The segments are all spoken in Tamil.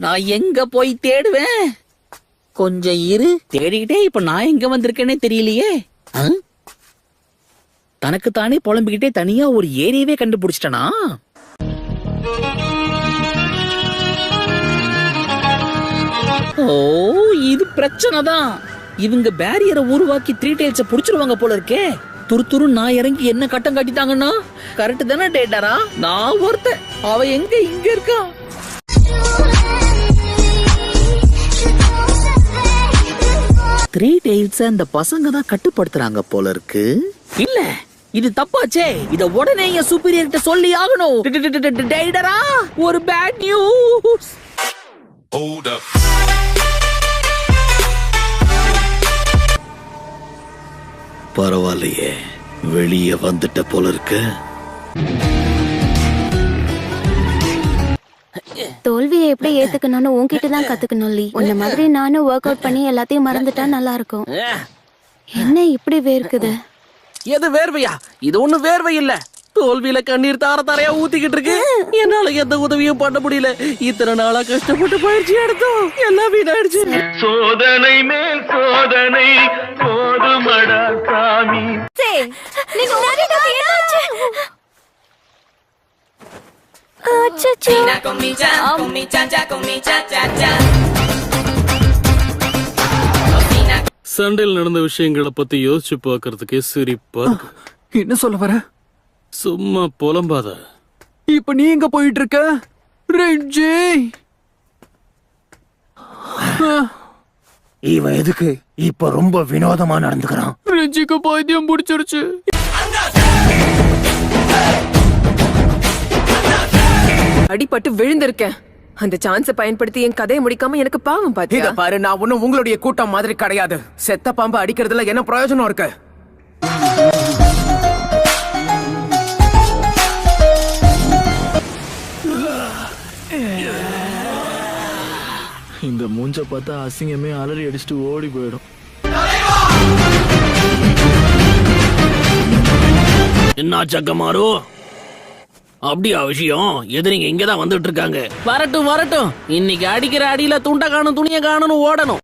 நான் எங்க போய் தேடுவேன்? கொஞ்சம் இரு, தேடிக்கிட்டே இப்ப நான் எங்க வந்திருக்கேனே தெரியலையே. தனக்கு தானே புலம்பிக்கிட்டே தனியா ஒரு ஏரியவே கண்டுபிடிச்சிட்டனா? ஓ, இது பிரச்சனை தான். இவங்க பேரியரை உருவாக்கி 3 டைல்ஸ புடிச்சிருவாங்க போல இருக்கே. துரு நான் இறங்கி என்ன கட்டம் காட்டிட்டாங்கன்னா கரெக்ட் தானே டேட்டாரா? நான் ஒருத்த, அவ எங்க இங்க இருக்கா? த்ரீ டெய்ல்ஸ் அந்த பசங்க தான் கட்டுப்படுத்துறாங்க போல இருக்கு. இல்ல, இது தப்பாச்சே. இத உடனே என் சூப்பீரியர் கிட்ட சொல்லி ஆகணும். டேடரா, ஒரு பேட் நியூஸ். பரவாயில்லையே, வெளியே வந்துட்ட போல இருக்கு. தோல்வியை எப்படி ஏத்துக்கணும்னு உன்கிட்ட தான் கத்துக்கணும். உன்ன மாதிரி நானும் ஒர்க் அவுட் பண்ணி எல்லாத்தையும் மறந்துட்டா நல்லா இருக்கும். என்ன இப்படி வேர்க்குது? எது வேர்வையா? இது ஒண்ணு வேர்வை இல்ல, தோல்வியில கண்ணீர் தார தாரையா ஊத்திக்கிட்டு இருக்கு. என்னால எந்த உதவியும் பண்ண முடியல. இத்தனை நாளா கஷ்டப்பட்டு பயிற்சி எடுத்தோம், எல்லாம் வீணாயிடுச்சு. சோதனை மேல் சோதனை போதுமடா சாமி. சண்டையில் நடந்த விஷயங்களை பத்தி யோசிச்சு பாக்குறதுக்கே சிரிப்பா. என்ன சொல்ல வர? சும்மா புலம்பாத. இப்ப நீ எங்க போயிட்டு இருக்க ரெஞ்சி? இவன் எதுக்கு இப்ப ரொம்ப வினோதமா நடந்துக்கிறான்? ரெஞ்சிக்கு பைத்தியம் பிடிச்சிருச்சு. அடிபட்டு விழுந்திருக்கேன். அந்த சான்ஸ பயன்படுத்தி என் கதையை முடிக்காம எனக்கு பாவம் பாத்தியா? இத பாரு, நான் ஒண்ணும் உங்களுடைய கூட்டம் மாதிரி கிடையாது. செத்த பாம்பு அடிக்கிறதுல என்ன பிரயோஜனம் இருக்கு? இந்த மூஞ்ச பார்த்தா அசிங்கமே அலறி அடிச்சுட்டு ஓடி போயிடும். என்ன சக்கமாரு, அப்படியா விஷயம்? எதிரிங்க இங்கதான் வந்துட்டு இருக்காங்க. வரட்டும் வரட்டும், இன்னைக்கு அடிக்கிற அடியில துண்ட காணும் துணிய காணும் ஓடணும்.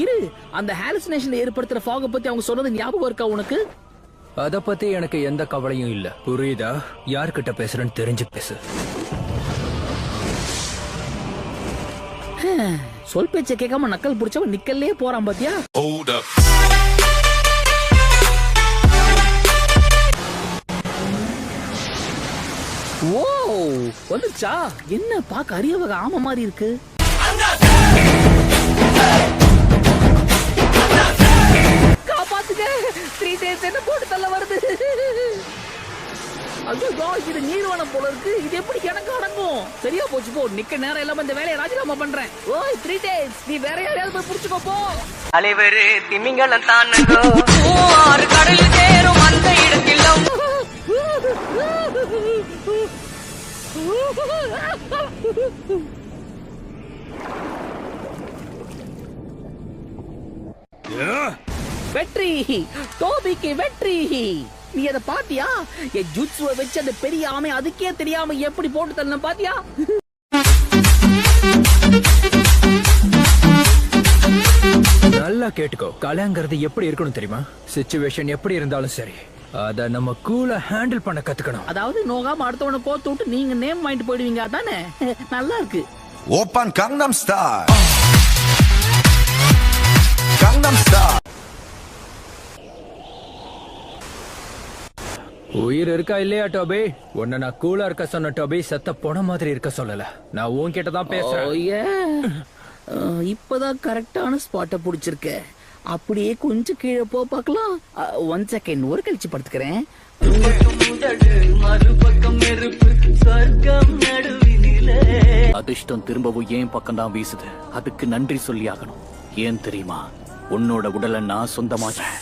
இரு, அந்த ஹாலுசினேஷன் ஏற்படுத்துற ஃபாக பத்தி அவங்க சொன்னது ஞாபகம் இருக்கா உனக்கு? அத பத்தி எனக்கு எந்த கவலையும் இல்ல, புரியுதா? யார்கிட்ட பேசுறேன்னு தெரிஞ்சு பேசு. சொல் பேச்ச கேட்காம நக்கல் புடிச்சவன் நிக்கல்லே போறான் பாத்தியா? ஓ, வந்துச்சா? என்ன பாக்க அரிய வகை ஆம மாதிரி இருக்கு. காப்பாத்துங்க, 3 டேஸ் என்ன போட்டு தள்ள வருது. ஐயோ, இது நீர்வானம் போல இருக்கு. இது எப்படி எனக்கு அடங்கும்? சரியா போச்சு, போ. நிக்க நேரம் இல்லாம இந்த வேலையை ராஜினாமா பண்றேன். ஓய் 3 டேஸ், நீ வேற யாரையாவது போய் புடிச்சுக்கோ போ. அலைவரு திமிங்கலம் தானோ, ஆறு கடல் சேரும் அந்த இடத்தில் வெற்றி, டோபிக்கு வெற்றி. நீ அத பாத்தியா? என் ஜுட்சுவை வச்சு அந்த பெரிய ஆமை அதுக்கே தெரியாம எப்படி போட்டு தரணும் பாத்தியா? நல்லா கேட்டுக்கோ, கலைங்கிறது எப்படி இருக்கணும் தெரியுமா? சிச்சுவேஷன் எப்படி இருந்தாலும் சரி, அத நம்ம கூலா ஹேண்டில் பண்ண கத்துக்கணும். அதாவது நோகாம அடுத்தவனை கோத்து விட்டு நீங்க நேம் வாங்கிட்டு போயிடுவீங்க, அதானே? நல்லா இருக்கு. Open Gangnam star, Gangnam star. உயிர் இருக்கா இல்லையா டோபி? உன்ன நான் கூலா இருக்க சொன்ன டோபி, செத்த போன மாதிரி இருக்க சொல்லல. நான் உன்கிட்ட தான் பேசுறேன். இப்பதான் கரெக்டான ஸ்பாட்ட புடிச்சிருக்க. அப்படியே கொஞ்சம் கீழே போ பார்க்கலாம். 1 செகண்ட், ஒரு கழிச்சு படுத்துக்கிறேன். அதிர்ஷ்டம் திரும்பவும் ஏன் பக்கம் தான் வீசுது. அதுக்கு நன்றி சொல்லி ஆகணும். ஏன் தெரியுமா? உன்னோட உடலை நான் சொந்தமாச்சேன்.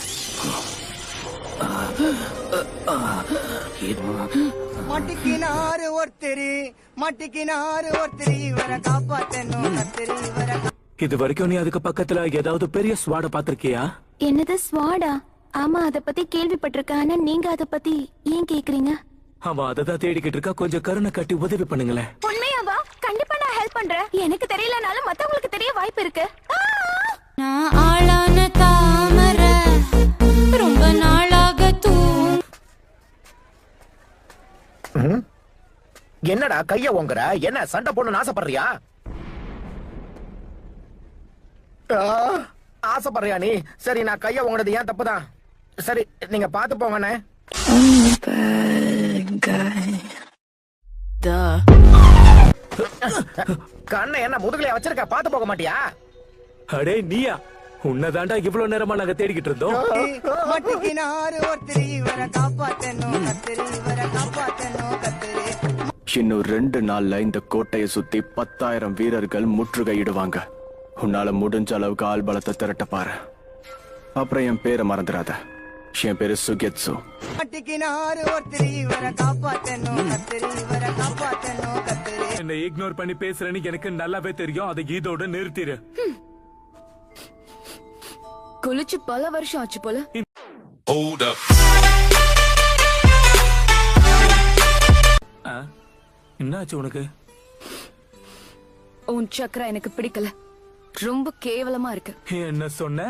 மட்டிக்கினாரு ஒருத்தரி, மட்டிக்கினாரு ஒருத்தரி, இவரை காப்பாத்தணும் கத்திரி இவரை. இது வரைக்கும் நீ அதுக்கு பக்கத்துல ஏதாவது பெரிய ஸ்வாட பாத்திருக்கியா? என்னது ஸ்வாடா? ஆமா, அத பத்தி கேள்விப்பட்டிருக்கேன். ஆனா நீங்க அத பத்தி ஏன் கேக்குறீங்க? அவன் அதை தான் தேடிக்கிட்டு இருக்கா. கொஞ்சம் கருணை காட்டி உதவி பண்ணுங்களேன். உண்மையாவா? கண்டிப்பா நான் ஹெல்ப் பண்றேன். எனக்கு தெரியலனாலும் மத்தவங்களுக்கு தெரிய வாய்ப்பு இருக்கு. நான் ஆளான தாமரை ரொம்ப நாளாக என்னடா கைய ஓங்குற? என்ன சண்டை போடணும்னு ஆசைப்படுறியா? ஆசைப்படுறியா நீ? சரி, நான் கைய ஓங்குனது ஏன் தப்புதான். சரி, நீங்க பாத்து போங்கண்ணே. கண்ணை என்ன முதுகுலையா வச்சிருக்க? பாத்து போக மாட்டியா? அடே நீயா? உன்னதாண்டா இவ்வளவு நேரமா நாங்க தேடிக்கிட்டு இருந்தோம். இன்னும் 2 நாள்ல இந்த கோட்டையை சுத்தி 10,000 வீரர்கள் முற்றுகையிடுவாங்க. உன்னால முடிஞ்ச அளவுக்கு ஆள் பலத்தை திரட்ட பாரு. அப்புறம் என் பேரை மறந்துடாத. என் பேரு சுகெட்சு. என்ன இக்னோர் பண்ணி பேசுறேன்னு எனக்கு நல்லாவே தெரியும். அதை இதோட நிறுத்திடு. குளிச்சு பல வருஷம் ஆச்சு போல. என்னாச்சு உனக்கு? உன் சக்கரா எனக்கு பிடிக்கல. ரொம்ப கேவலமா இருக்கு. என்ன சொன்ன?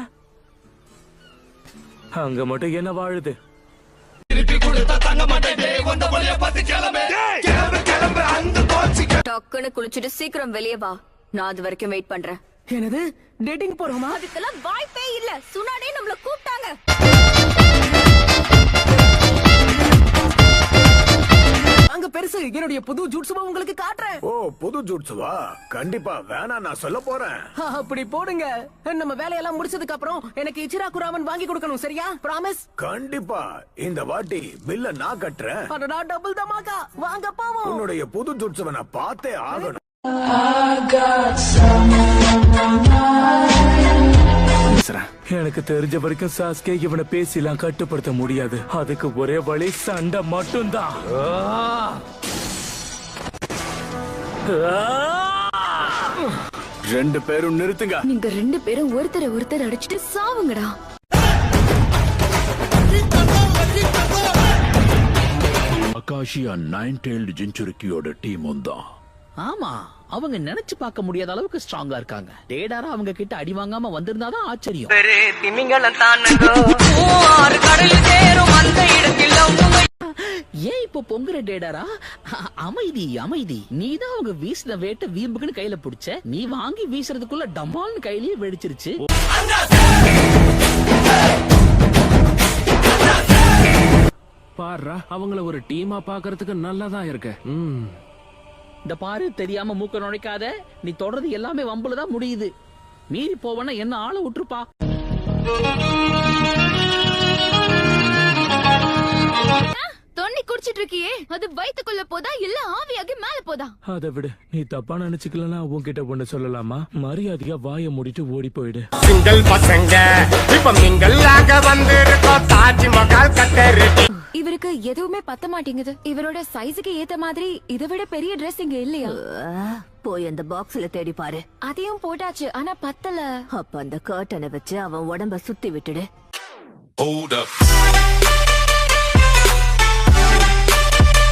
அங்க மட்டும் என்ன வாழுது? டக்குன்னு குளிச்சுட்டு சீக்கிரம் வெளியே வா. நான் அது வரைக்கும் வெயிட் பண்றேன். என்னது, டேட்டிங் போறோமா? அதுக்கெல்லாம் வாய்ப்பே இல்ல. சுனாடே நம்மள கூப்பிட்டாங்க. அங்க பெருசு என்னுடைய புது ஜூட்சுவா உங்களுக்கு காட்டுறேன். ஓ, புது ஜூட்சுவா? கண்டிப்பா வேணா, நான் சொல்ல போறேன். அப்படி போடுங்க. நம்ம வேலையெல்லாம் முடிச்சதுக்கு அப்புறம் எனக்கு இச்சிராகு ராமன் வாங்கி கொடுக்கணும், சரியா? பிராமிஸ். கண்டிப்பா இந்த வாட்டி பில்ல நான் கட்டுறேன். அடடா, டபுள் தமாகா. வாங்க போவோம். உன்னுடைய புது ஜூட்சுவ நான் பார்த்தே ஆகணும். எனக்கு தெரிஞ்ச வரைக்கும் சாஸ்கே இவனை பேசிலாம் கட்டுப்படுத்த முடியாது. அதுக்கு ஒரே வழி சண்டை மட்டும்தான். 2 பேரும் நிறுத்துங்க. நீங்க 2 பேரும் ஒருத்தர் அடிச்சுட்டு சாவுங்கடா. அகாஷியா 9-tailed ஜின்சுரிக்கியோட டீம் தான். ஆமா, அவங்க நினைச்சு பார்க்க முடியாத அளவுக்கு ஸ்ட்ராங்கா இருக்காங்க. டேடாரா அவங்க கிட்ட அடி வாங்காம வந்திருந்தாதான் ஆச்சரியம். திமிங்கலம் தானோ ஆறு கடலில் சேரும் அந்த இடத்தில் ஏன் இப்போ பொங்குற டேடாரா? அமைதி அமைதி. நீதான் அவங்க வீசின வேட்டை வீம்புக்குன்னு கையில பிடிச்ச. நீ வாங்கி வீசுறதுக்குள்ள டமால்னு கையிலேயே வெடிச்சிருச்சு. பாருடா, அவங்கள ஒரு டீமா பாக்குறதுக்கு நல்லாதான் இருக்கு. இந்த பாரு, தெரியாம மூக்க நுழைக்காத. நீ தொடர்றது எல்லாமே வம்புலதான் முடியுது. மீறி போவனா என்ன ஆள விட்டுருப்பா. தண்ணி குடிச்சிட்டு இருக்கியே, அது வயித்துக்குள்ள போதா இல்ல ஆவியாகி மேல போதா? அதை விட நீ தப்பா நினைச்சுக்கலன்னா உன்கிட்ட ஒண்ணு சொல்லலாமா? மரியாதையா வாயை மூடிட்டு ஓடி போயிடு. சிங்கிள் பசங்க இப்ப மிங்கல்லாக வந்திருக்கோம். தாஜ்மஹால் கட்டரு. இவருக்கு எதுவுமே பத்த மாட்டேங்குது. இவரோட சைஸுக்கு ஏத்த மாதிரி இதை விட பெரிய Dress இங்க இல்லையா? போய் அந்த பாக்ஸ்ல தேடி பாரு. அதையும் போட்டாச்சு, ஆனா பத்தல. அப்ப அந்த கர்ட்டனை வச்சு அவன் உடம்ப சுத்தி விட்டுடு.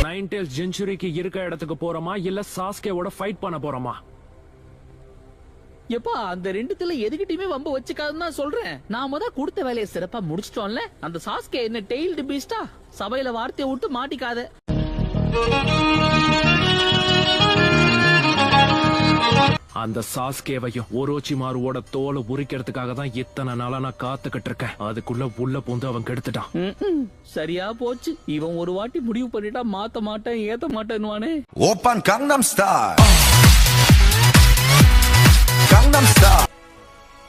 9-tailed ஜின்சுரிக்கு இருக்க இடத்துக்கு போறோமா இல்ல சாஸ்கேவோட ஃபைட் பண்ண போறோமா? எப்பா, அந்த 2த்துல எதுக்கிட்டயுமே வம்பு வச்சுக்காதுன்னு தான் சொல்றேன். நாம தான் கொடுத்த வேலையை சிறப்பா முடிச்சிட்டோம்ல. அந்த சாஸ்கே என்ன டெய்ல்டு பீஸ்டா? சபையில வார்த்தையை விட்டு மாட்டிக்காத. அந்த சாஸ்கேவையும் ஒரோச்சிமாருவோட தோலை உரிக்கிறதுக்காக தான் இத்தனை நாளா நான் காத்துக்கிட்டு இருக்கேன். அதுக்குள்ள உள்ள பூந்து அவன் கெடுத்துட்டான். சரியா போச்சு. இவன் ஒரு வாட்டி முடிவு பண்ணிட்டா மாத்த மாட்டேன் ஏத்த மாட்டேன்னுவானே. Open Gangnam star. Gangnam star.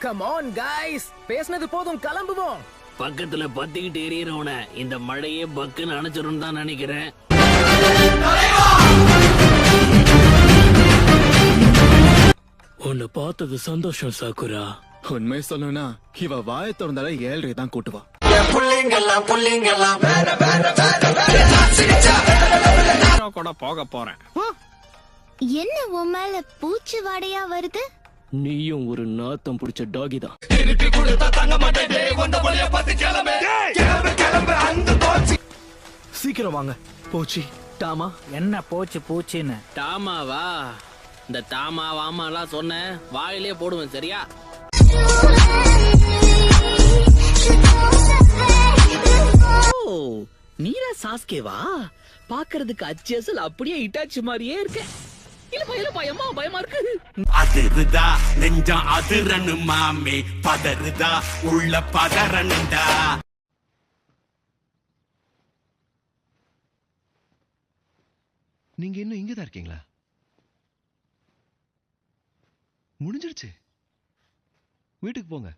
Come on guys, பேசினது போதும், கிளம்புவோம். பக்கத்துல பத்திக்கிட்டு எரியறவன இந்த மழையே பக்குன்னு அணைச்சிரும் தான் நினைக்கிறேன். உன்னை பார்த்தது சந்தோஷம் சாக்குரா. உண்மை சொல்லணும்னா இவ வாயை திறந்தால 7 தான் கூட்டுவா. கூட போக போறேன். என்ன உன் மேல பூச்சி வாடையா வருது? நீயும் ஒரு நாத்தம் பிடிச்ச டாகி தான். சீக்கிரம் வாங்க போச்சு. டாமா என்ன போச்சு பூச்சின்னு? டாமாவா? இந்த தாமா வாமாலாம் சொன்ன வாயிலே போடுவேன் சரியா? ஓ, நீரா சாஸ்கேவா? பாக்குறதுக்கு அச்சேசல் அப்படியே இட்டாச்சி மாதிரியே இருக்க. இல்லப்பா பயமா பயமா இருக்கு. அதிருதா நெஞ்சம் அதிரனு மாமே பதறுதா உள்ள பதறனுண்டா. நீங்க இன்னும் இங்கதான் இருக்கீங்களா? முடிஞ்சிருச்சு, வீட்டுக்கு போங்க.